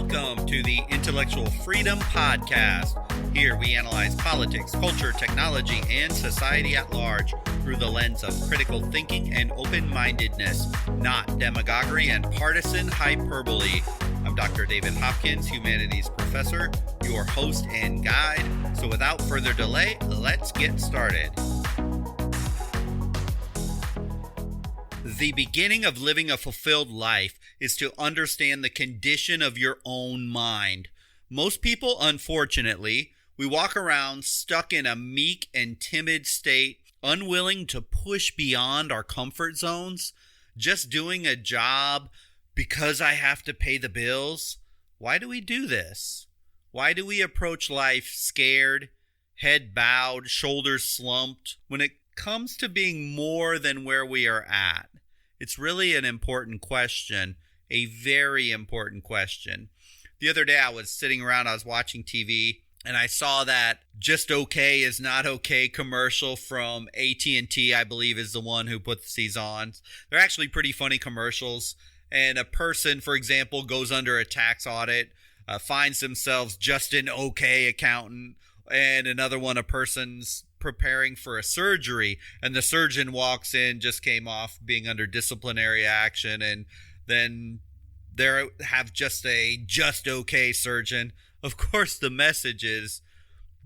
Welcome to the Intellectual Freedom Podcast. Here we analyze politics, culture, technology, and society at large through the lens of critical thinking and open-mindedness, not demagoguery and partisan hyperbole. I'm Dr. David Hopkins, humanities professor, your host and guide. So without further delay, let's get started. The beginning of living a fulfilled life is to understand the condition of your own mind. Most people, unfortunately, we walk around stuck in a meek and timid state, unwilling to push beyond our comfort zones, just doing a job because I have to pay the bills. Why do we do this? Why do we approach life scared, head bowed, shoulders slumped, when it comes to being more than where we are at? It's really an important question, a very important question. The other day I was sitting around, I was watching TV, and I saw that Just Okay is Not Okay commercial from AT&T, I believe is the one who puts these on. They're actually pretty funny commercials. And a person, for example, goes under a tax audit, finds themselves just an okay accountant, and another one, a person's preparing for a surgery, and the surgeon walks in, just came off being under disciplinary action, and then they have just okay surgeon. Of course, the message is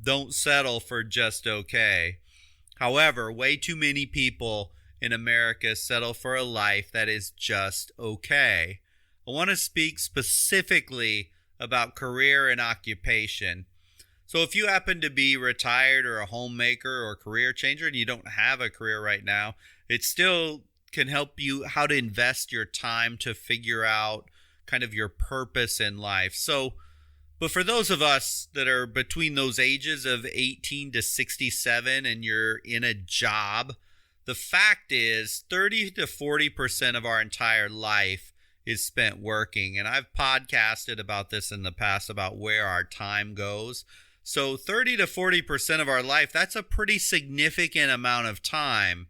don't settle for just okay. However, way too many people in America settle for a life that is just okay. I want to speak specifically about career and occupation. So if you happen to be retired or a homemaker or a career changer and you don't have a career right now, it still can help you how to invest your time to figure out kind of your purpose in life. But for those of us that are between those ages of 18 to 67 and you're in a job, the fact is 30 to 40% of our entire life is spent working. And I've podcasted about this in the past about where our time goes. So 30 to 40% of our life, that's a pretty significant amount of time.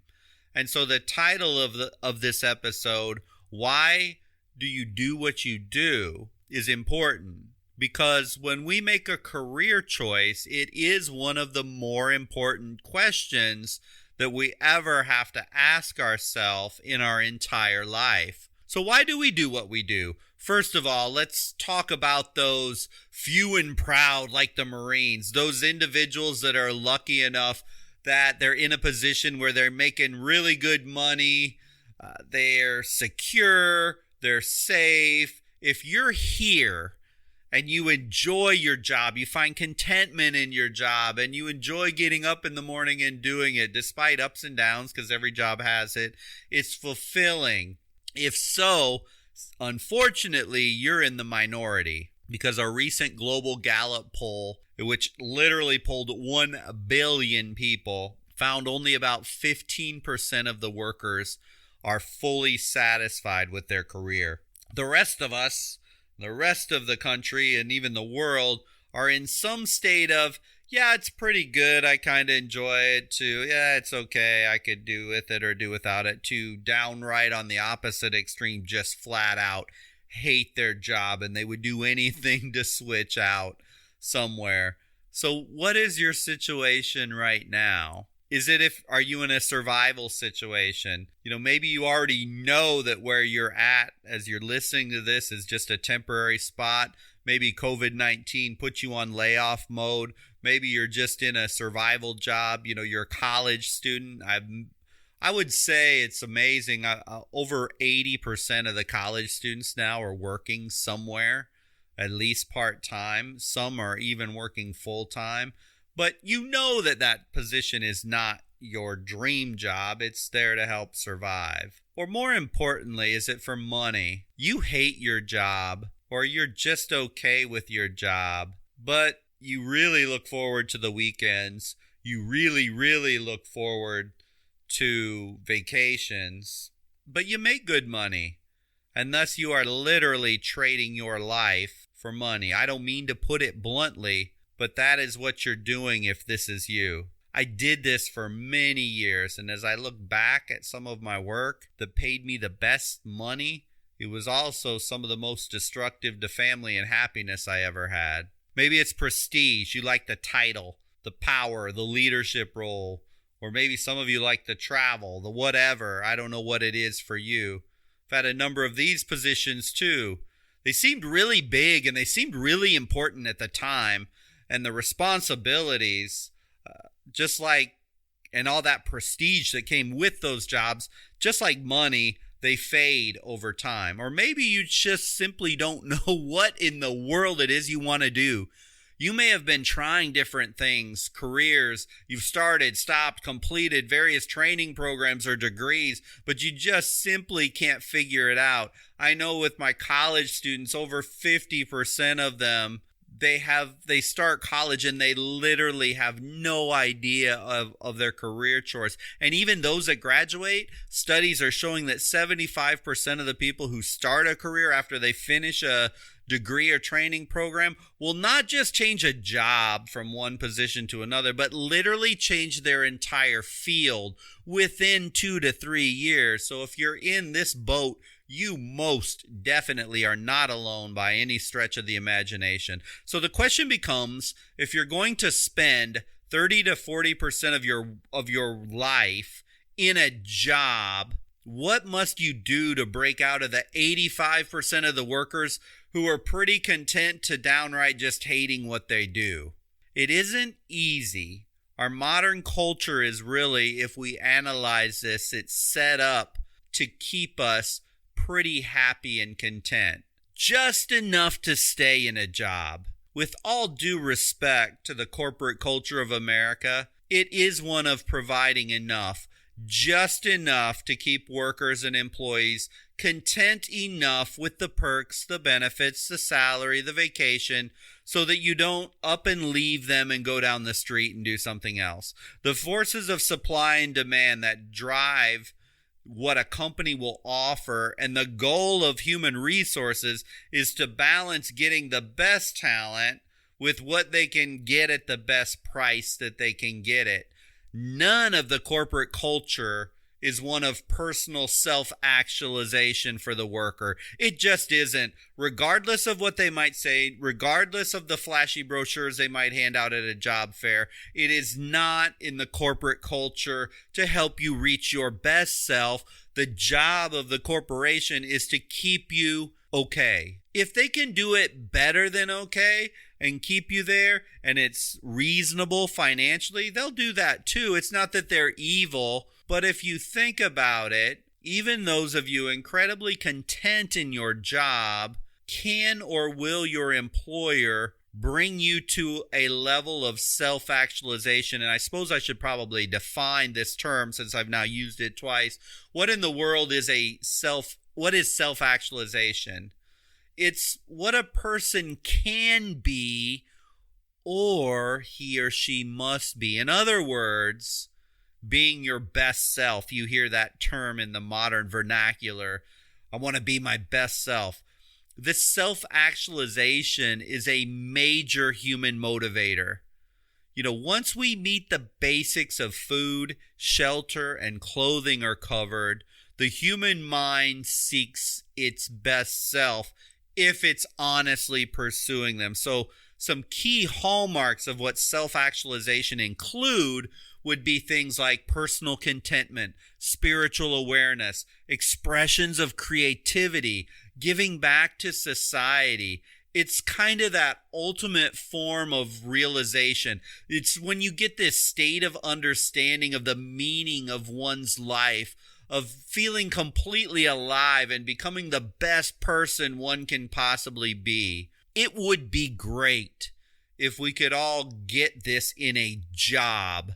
And so the title of this episode, Why Do You Do What You Do, is important. Because when we make a career choice, it is one of the more important questions that we ever have to ask ourselves in our entire life. So why do we do what we do? First of all, let's talk about those few and proud like the Marines, those individuals that are lucky enough that they're in a position where they're making really good money, they're secure, they're safe. If you're here and you enjoy your job, you find contentment in your job, and you enjoy getting up in the morning and doing it despite ups and downs, because every job has it, it's fulfilling. If so, unfortunately, you're in the minority, because a recent global Gallup poll, which literally polled 1 billion people, found only about 15% of the workers are fully satisfied with their career. The rest of us, the rest of the country, and even the world are in some state of, yeah, it's pretty good, I kind of enjoy it, to, yeah, it's okay, I could do with it or do without it, to downright on the opposite extreme, just flat out hate their job and they would do anything to switch out somewhere. So what is your situation right now? Are you in a survival situation? Maybe you already know that where you're at as you're listening to this is just a temporary spot. Maybe COVID-19 put you on layoff mode. Maybe you're just in a survival job. You're a college student. I would say it's amazing. Over 80% of the college students now are working somewhere, at least part-time. Some are even working full-time. But you know that position is not your dream job. It's there to help survive. Or more importantly, is it for money? You hate your job, or you're just okay with your job, but you really look forward to the weekends. You really, really look forward to vacations, but you make good money. And thus you are literally trading your life for money. I don't mean to put it bluntly, but that is what you're doing if this is you. I did this for many years, and as I look back at some of my work that paid me the best money, It was also some of the most destructive to family and happiness I ever had. Maybe it's prestige. You like the title, the power, the leadership role. Or maybe some of you like the travel, the whatever. I don't know what it is for you. I've had a number of these positions too. They seemed really big and they seemed really important at the time. And the responsibilities, just like, and all that prestige that came with those jobs, just like money, they fade over time. Or maybe you just simply don't know what in the world it is you want to do. You may have been trying different things, careers. You've started, stopped, completed various training programs or degrees, but you just simply can't figure it out. I know with my college students, over 50% of them, they start college and they literally have no idea of their career choice. And even those that graduate, studies are showing that 75% of the people who start a career after they finish a degree or training program will not just change a job from one position to another, but literally change their entire field within 2 to 3 years. So if you're in this boat, you most definitely are not alone by any stretch of the imagination. So the question becomes, if you're going to spend 30 to 40% of your life in a job, what must you do to break out of the 85% of the workers who are pretty content to downright just hating what they do? It isn't easy. Our modern culture is really, if we analyze this, it's set up to keep us pretty happy and content. Just enough to stay in a job. With all due respect to the corporate culture of America, it is one of providing enough. Just enough to keep workers and employees content enough with the perks, the benefits, the salary, the vacation, so that you don't up and leave them and go down the street and do something else. The forces of supply and demand that drive what a company will offer, and the goal of human resources is to balance getting the best talent with what they can get at the best price that they can get it. None of the corporate culture is one of personal self-actualization for the worker. It just isn't. Regardless of what they might say, regardless of the flashy brochures they might hand out at a job fair, it is not in the corporate culture to help you reach your best self. The job of the corporation is to keep you okay. If they can do it better than okay and keep you there, and it's reasonable financially, they'll do that too. It's not that they're evil, but if you think about it, even those of you incredibly content in your job, can or will your employer bring you to a level of self-actualization? And I suppose I should probably define this term since I've now used it twice. What in the world is what is self-actualization? It's what a person can be or he or she must be. In other words, being your best self. You hear that term in the modern vernacular. I want to be my best self. This self-actualization is a major human motivator. You know, once we meet the basics of food, shelter, and clothing are covered, the human mind seeks its best self if it's honestly pursuing them. So some key hallmarks of what self-actualization include would be things like personal contentment, spiritual awareness, expressions of creativity, giving back to society. It's kind of that ultimate form of realization. It's when you get this state of understanding of the meaning of one's life, of feeling completely alive and becoming the best person one can possibly be. It would be great if we could all get this in a job.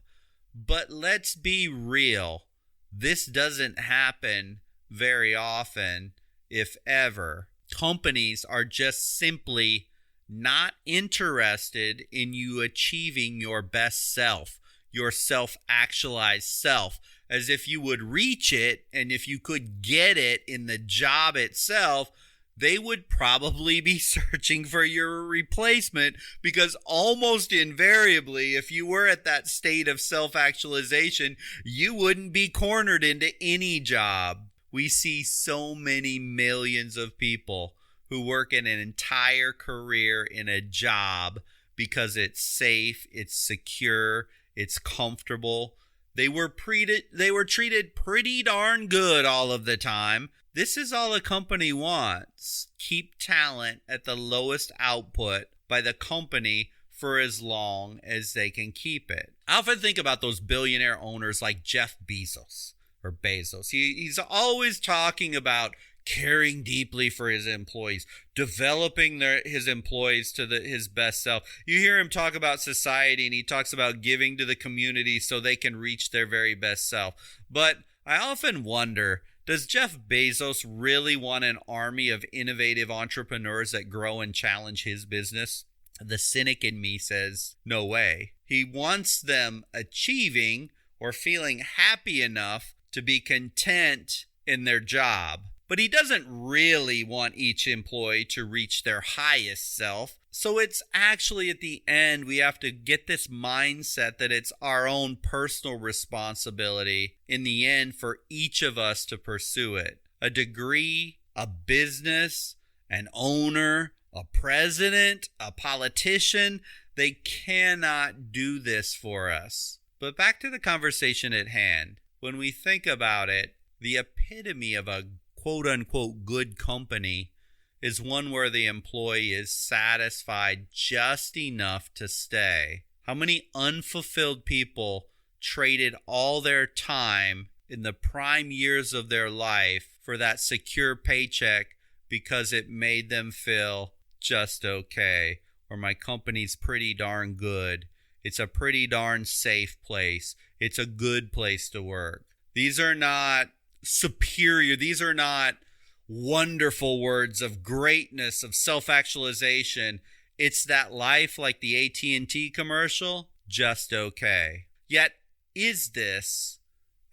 But let's be real. This doesn't happen very often, if ever. Companies are just simply not interested in you achieving your best self, your self-actualized self, as if you would reach it, and if you could get it in the job itself, they would probably be searching for your replacement, because almost invariably, if you were at that state of self-actualization, you wouldn't be cornered into any job. We see so many millions of people who work in an entire career in a job because it's safe, it's secure, it's comfortable. They were treated pretty darn good all of the time. This is all a company wants. Keep talent at the lowest output by the company for as long as they can keep it. I often think about those billionaire owners like Jeff Bezos or Bezos. He's always talking about caring deeply for his employees, developing his employees to his best self. You hear him talk about society, and he talks about giving to the community so they can reach their very best self. But I often wonder, does Jeff Bezos really want an army of innovative entrepreneurs that grow and challenge his business? The cynic in me says, no way. He wants them achieving or feeling happy enough to be content in their job. But he doesn't really want each employee to reach their highest self. So it's actually at the end, we have to get this mindset that it's our own personal responsibility in the end for each of us to pursue it. A degree, a business, an owner, a president, a politician, they cannot do this for us. But back to the conversation at hand. When we think about it, the epitome of a quote-unquote good company is one where the employee is satisfied just enough to stay. How many unfulfilled people traded all their time in the prime years of their life for that secure paycheck because it made them feel just okay, or my company's pretty darn good. It's a pretty darn safe place. It's a good place to work. These are not superior. These are not wonderful words of greatness, of self-actualization. It's that life like the AT&T commercial, just okay. Yet, is this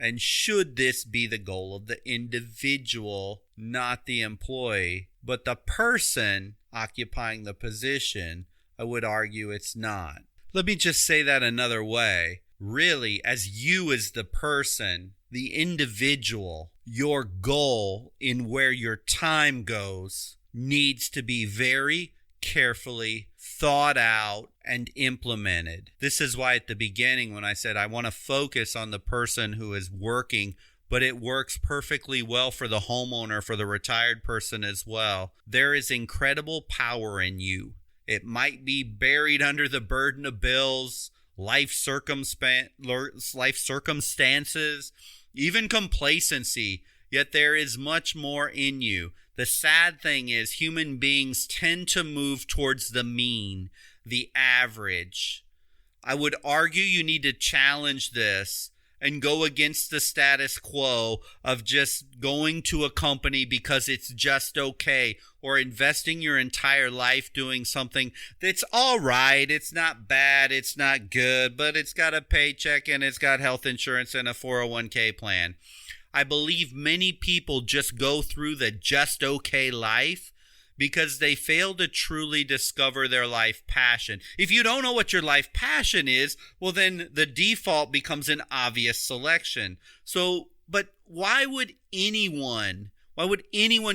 and should this be the goal of the individual, not the employee, but the person occupying the position? I would argue it's not. Let me just say that another way. Really, as you as the person, the individual, your goal in where your time goes needs to be very carefully thought out and implemented. This is why at the beginning when I said I want to focus on the person who is working, but it works perfectly well for the homeowner, for the retired person as well. There is incredible power in you. It might be buried under the burden of bills, life circumstances, even complacency, yet there is much more in you. The sad thing is human beings tend to move towards the mean, the average. I would argue you need to challenge this and go against the status quo of just going to a company because it's just okay, or investing your entire life doing something that's all right. It's not bad. It's not good, but it's got a paycheck and it's got health insurance and a 401k plan. I believe many people just go through the just okay life because they fail to truly discover their life passion. If you don't know what your life passion is, well, then the default becomes an obvious selection. So, but why would anyone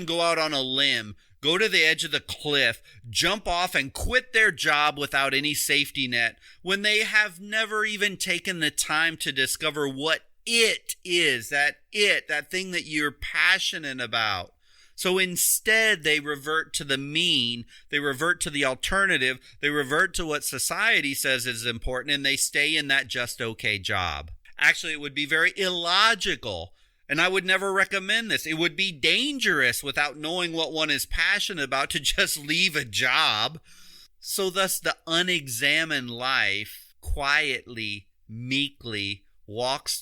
go out on a limb, go to the edge of the cliff, jump off and quit their job without any safety net when they have never even taken the time to discover what it is, that thing that you're passionate about? So instead, they revert to the mean, they revert to the alternative, they revert to what society says is important, and they stay in that just okay job. Actually, it would be very illogical, and I would never recommend this. It would be dangerous without knowing what one is passionate about to just leave a job. So thus, the unexamined life quietly, meekly walks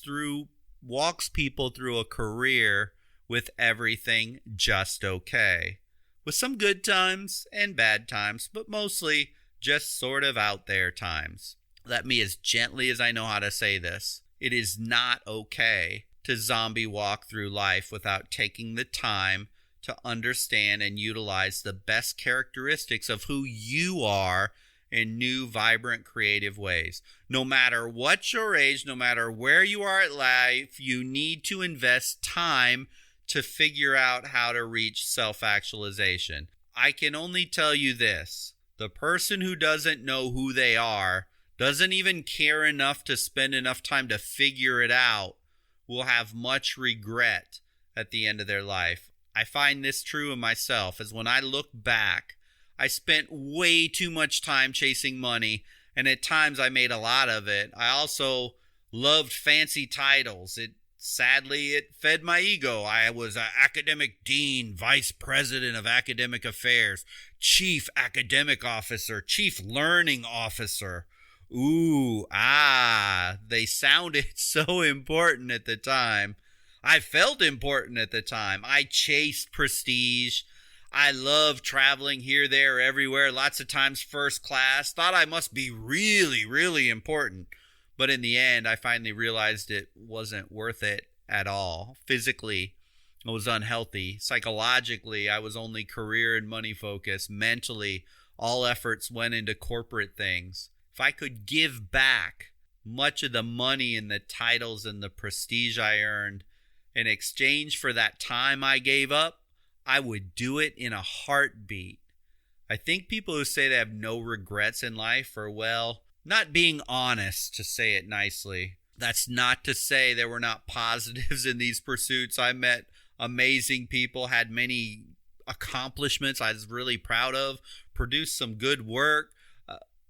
people through a career with everything just okay, with some good times and bad times, but mostly just sort of out there times. Let me, as gently as I know how to say this, it is not okay to zombie walk through life without taking the time to understand and utilize the best characteristics of who you are in new, vibrant, creative ways. No matter what your age, no matter where you are at life, you need to invest time to figure out how to reach self-actualization. I can only tell you this. The person who doesn't know who they are, doesn't even care enough to spend enough time to figure it out, will have much regret at the end of their life. I find this true in myself, as when I look back, I spent way too much time chasing money, and at times I made a lot of it. I also loved fancy titles. Sadly, it fed my ego. I was an academic dean, vice president of academic affairs, chief academic officer, chief learning officer. They sounded so important at the time. I felt important at the time. I chased prestige. I loved traveling here, there, everywhere, lots of times first class. Thought I must be really, really important. But in the end, I finally realized it wasn't worth it at all. Physically, I was unhealthy. Psychologically, I was only career and money focused. Mentally, all efforts went into corporate things. If I could give back much of the money and the titles and the prestige I earned in exchange for that time I gave up, I would do it in a heartbeat. I think people who say they have no regrets in life are, well, not being honest, to say it nicely. That's not to say there were not positives in these pursuits. I met amazing people, had many accomplishments I was really proud of, produced some good work,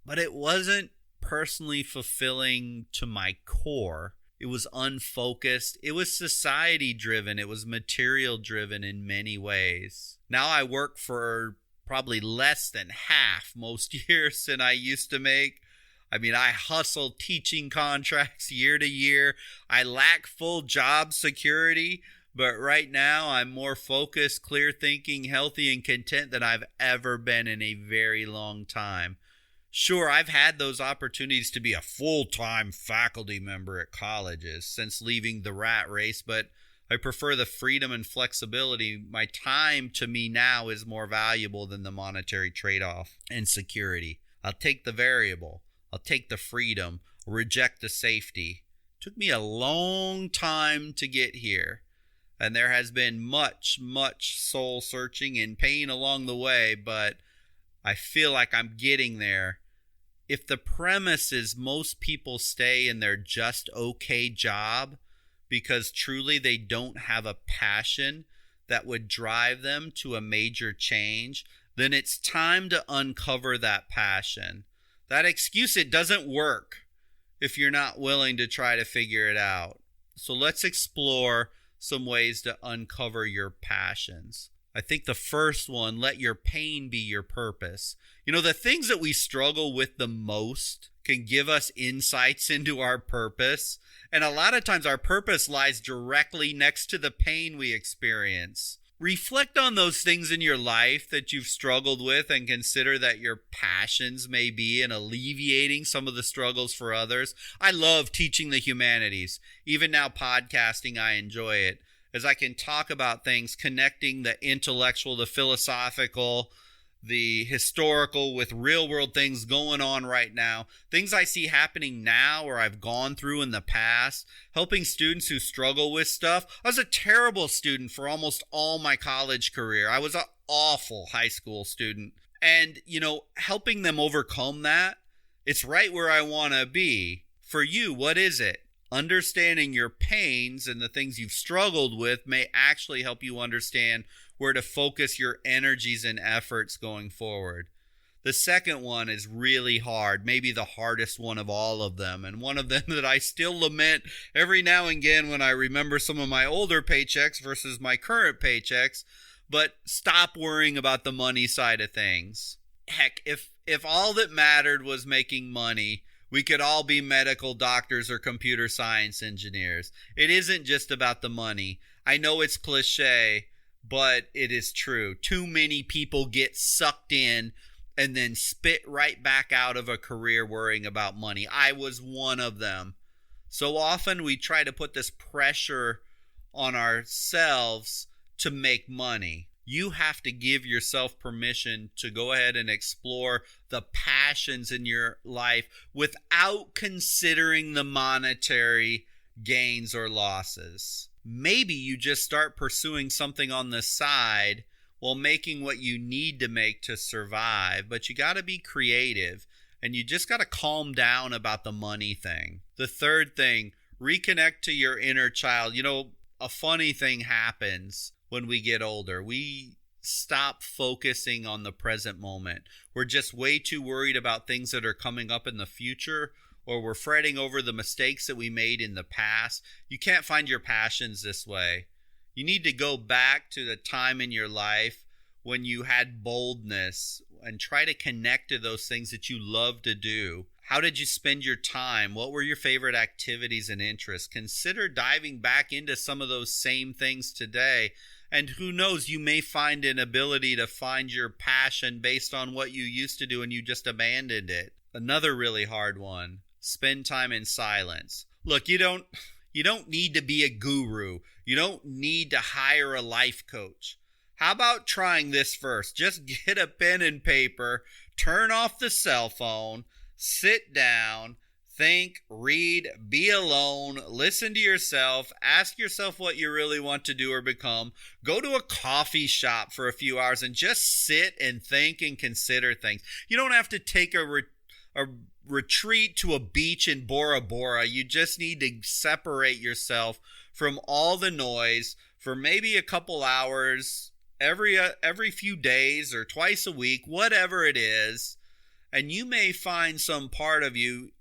but it wasn't personally fulfilling to my core. It was unfocused. It was society driven. It was material driven in many ways. Now I work for probably less than half most years than I used to make. I hustle teaching contracts year to year. I lack full job security, but right now I'm more focused, clear thinking, healthy, and content than I've ever been in a very long time. Sure, I've had those opportunities to be a full-time faculty member at colleges since leaving the rat race, but I prefer the freedom and flexibility. My time to me now is more valuable than the monetary trade-off and security. I'll take the variable. I'll take the freedom, reject the safety. It took me a long time to get here, and there has been much, much soul searching and pain along the way, but I feel like I'm getting there. If the premise is most people stay in their just okay job because truly they don't have a passion that would drive them to a major change, then it's time to uncover that passion. That excuse, it doesn't work if you're not willing to try to figure it out. So let's explore some ways to uncover your passions. I think the first one, let your pain be your purpose. The things that we struggle with the most can give us insights into our purpose. And a lot of times our purpose lies directly next to the pain we experience. Reflect on those things in your life that you've struggled with and consider that your passions may be in alleviating some of the struggles for others. I love teaching the humanities. Even now podcasting, I enjoy it, as I can talk about things, connecting the intellectual, the philosophical, the historical with real world things going on right now, things I see happening now or I've gone through in the past, helping students who struggle with stuff. I was a terrible student for almost all my college career. I was an awful high school student. And, helping them overcome that, it's right where I want to be. For you, what is it? Understanding your pains and the things you've struggled with may actually help you understand where to focus your energies and efforts going forward. The second one is really hard, maybe the hardest one of all of them, and one of them that I still lament every now and again when I remember some of my older paychecks versus my current paychecks. But stop worrying about the money side of things. Heck, if all that mattered was making money, we could all be medical doctors or computer science engineers. It isn't just about the money. I know it's cliche, but it is true. Too many people get sucked in and then spit right back out of a career worrying about money. I was one of them. So often we try to put this pressure on ourselves to make money. You have to give yourself permission to go ahead and explore the passions in your life without considering the monetary gains or losses. Maybe you just start pursuing something on the side while making what you need to make to survive. But you got to be creative, and you just got to calm down about the money thing. The third thing, reconnect to your inner child. A funny thing happens when we get older. We stop focusing on the present moment. We're just way too worried about things that are coming up in the future, or we're fretting over the mistakes that we made in the past. You can't find your passions this way. You need to go back to the time in your life when you had boldness and try to connect to those things that you love to do. How did you spend your time? What were your favorite activities and interests? Consider diving back into some of those same things today. And who knows, you may find an ability to find your passion based on what you used to do and you just abandoned it. Another really hard one, spend time in silence. Look, you don't need to be a guru. You don't need to hire a life coach. How about trying this first? Just get a pen and paper, turn off the cell phone, sit down, think, read, be alone, listen to yourself, ask yourself what you really want to do or become, go to a coffee shop for a few hours and just sit and think and consider things. You don't have to take a retreat to a beach in Bora Bora. You just need to separate yourself from all the noise for maybe a couple hours every few days or twice a week, whatever it is. And you may find some part of you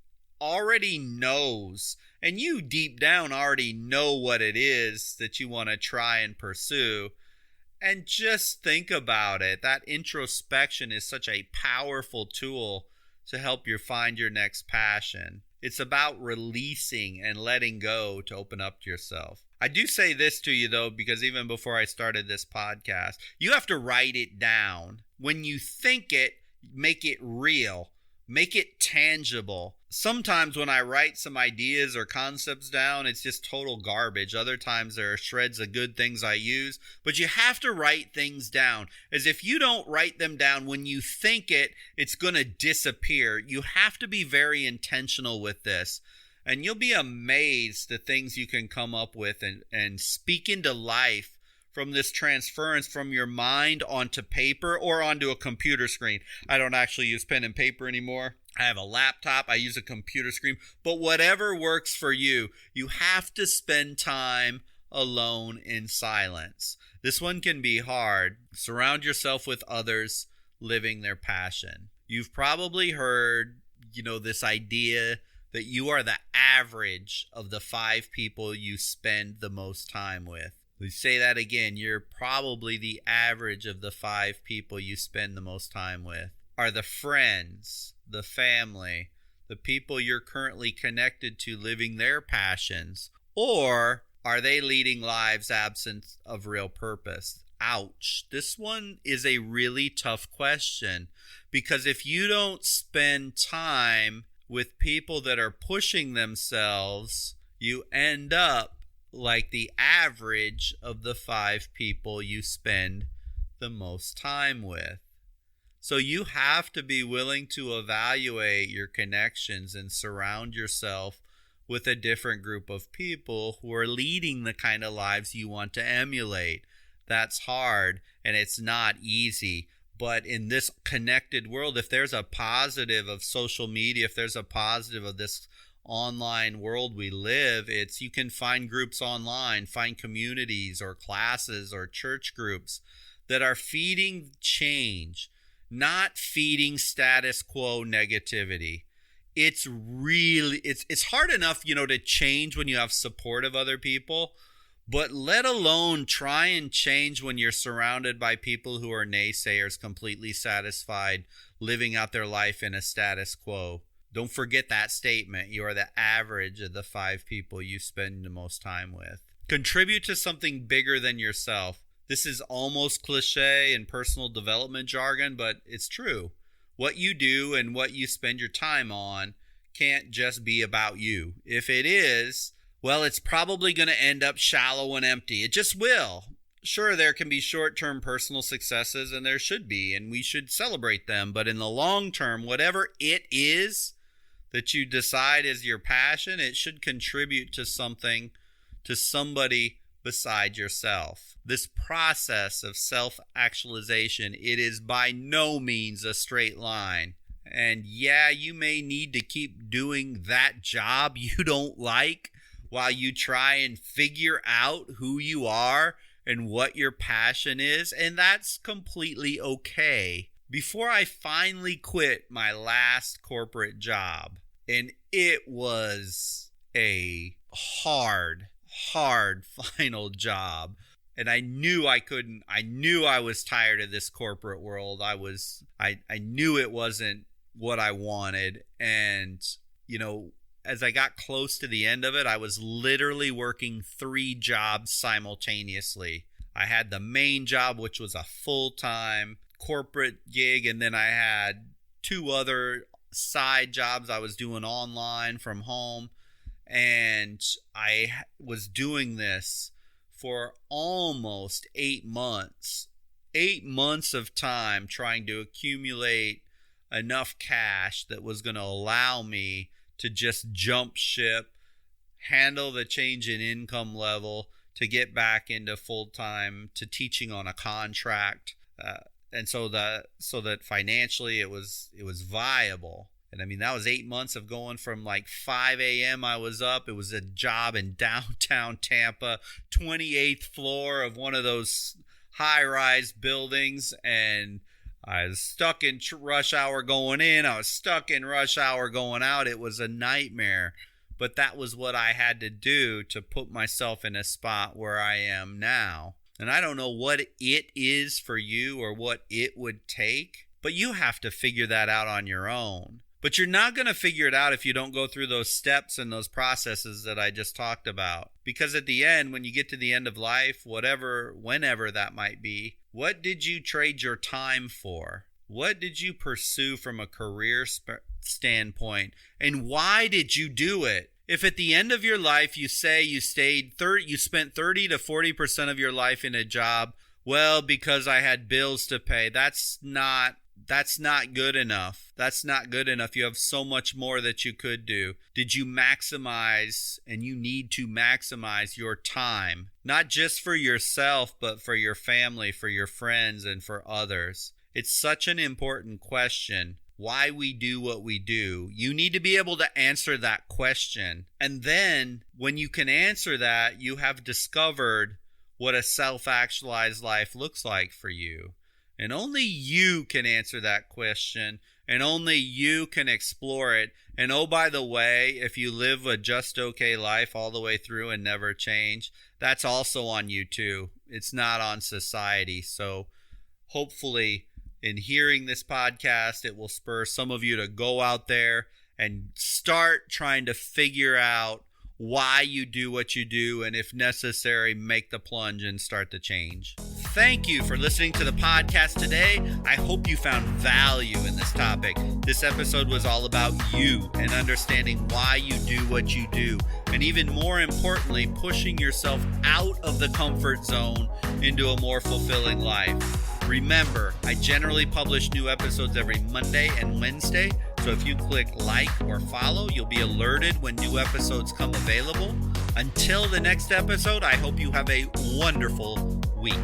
already knows, and you deep down already know what it is that you want to try and pursue. And just think about it. That introspection is such a powerful tool to help you find your next passion. It's about releasing and letting go to open up to yourself. I do say this to you, though, because even before I started this podcast, you have to write it down. When you think it, make it real. Make it tangible. Sometimes when I write some ideas or concepts down, it's just total garbage. Other times there are shreds of good things I use. But you have to write things down. As if you don't write them down, when you think it, it's going to disappear. You have to be very intentional with this. And you'll be amazed the things you can come up with and speak into life from this transference from your mind onto paper or onto a computer screen. I don't actually use pen and paper anymore. I have a laptop. I use a computer screen. But whatever works for you, you have to spend time alone in silence. This one can be hard. Surround yourself with others living their passion. You've probably heard, this idea that you are the average of the 5 people you spend the most time with. We say that again, you're probably the average of the 5 people you spend the most time with. Are the friends, the family, the people you're currently connected to living their passions? Or are they leading lives absent of real purpose? Ouch. This one is a really tough question, because if you don't spend time with people that are pushing themselves, you end up like the average of the 5 people you spend the most time with. So you have to be willing to evaluate your connections and surround yourself with a different group of people who are leading the kind of lives you want to emulate. That's hard and it's not easy. But in this connected world, if there's a positive of social media, if there's a positive of this online world we live, it's you can find groups online, find communities or classes or church groups that are feeding change, not feeding status quo negativity. It's hard enough, to change when you have support of other people, but let alone try and change when you're surrounded by people who are naysayers, completely satisfied, living out their life in a status quo. Don't forget that statement. You are the average of the 5 people you spend the most time with. Contribute to something bigger than yourself. This is almost cliche in personal development jargon, but it's true. What you do and what you spend your time on can't just be about you. If it is, well, it's probably going to end up shallow and empty. It just will. Sure, there can be short-term personal successes, and there should be, and we should celebrate them. But in the long term, whatever it is that you decide is your passion, it should contribute to something, to somebody beside yourself. This process of self-actualization, it is by no means a straight line. And yeah, you may need to keep doing that job you don't like while you try and figure out who you are and what your passion is, and that's completely okay. Before I finally quit my last corporate job, and it was a hard final job, and I knew I couldn't. I knew I was tired of this corporate world. I knew it wasn't what I wanted. And, as I got close to the end of it, I was literally working 3 jobs simultaneously. I had the main job, which was a full-time corporate gig, and then I had 2 other side jobs I was doing online from home. And I was doing this for almost 8 months. 8 months of time trying to accumulate enough cash that was going to allow me to just jump ship, handle the change in income level, to get back into full-time, to teaching on a contract, and so that financially it was viable. And I mean, that was 8 months of going from like 5 a.m. I was up. It was a job in downtown Tampa, 28th floor of one of those high-rise buildings, and I was stuck in rush hour going in. I was stuck in rush hour going out. It was a nightmare. But that was what I had to do to put myself in a spot where I am now. And I don't know what it is for you or what it would take, but you have to figure that out on your own. But you're not going to figure it out if you don't go through those steps and those processes that I just talked about. Because at the end, when you get to the end of life, whenever that might be, what did you trade your time for? What did you pursue from a career standpoint? And why did you do it? If at the end of your life you say you spent 30 to 40% of your life in a job, well, because I had bills to pay, that's not good enough. That's not good enough. You have so much more that you could do. Did you maximize, and you need to maximize your time, not just for yourself, but for your family, for your friends, and for others? It's such an important question. Why we do what we do. You need to be able to answer that question. And then when you can answer that, you have discovered what a self-actualized life looks like for you. And only you can answer that question, and only you can explore it. And oh, by the way, if you live a just okay life all the way through and never change, that's also on you too. It's not on society. So hopefully in hearing this podcast, it will spur some of you to go out there and start trying to figure out why you do what you do, and if necessary, make the plunge and start the change. Thank you for listening to the podcast today. I hope you found value in this topic. This episode was all about you and understanding why you do what you do, and even more importantly, pushing yourself out of the comfort zone into a more fulfilling life. Remember, I generally publish new episodes every Monday and Wednesday, so if you click like or follow, you'll be alerted when new episodes come available. Until the next episode, I hope you have a wonderful week.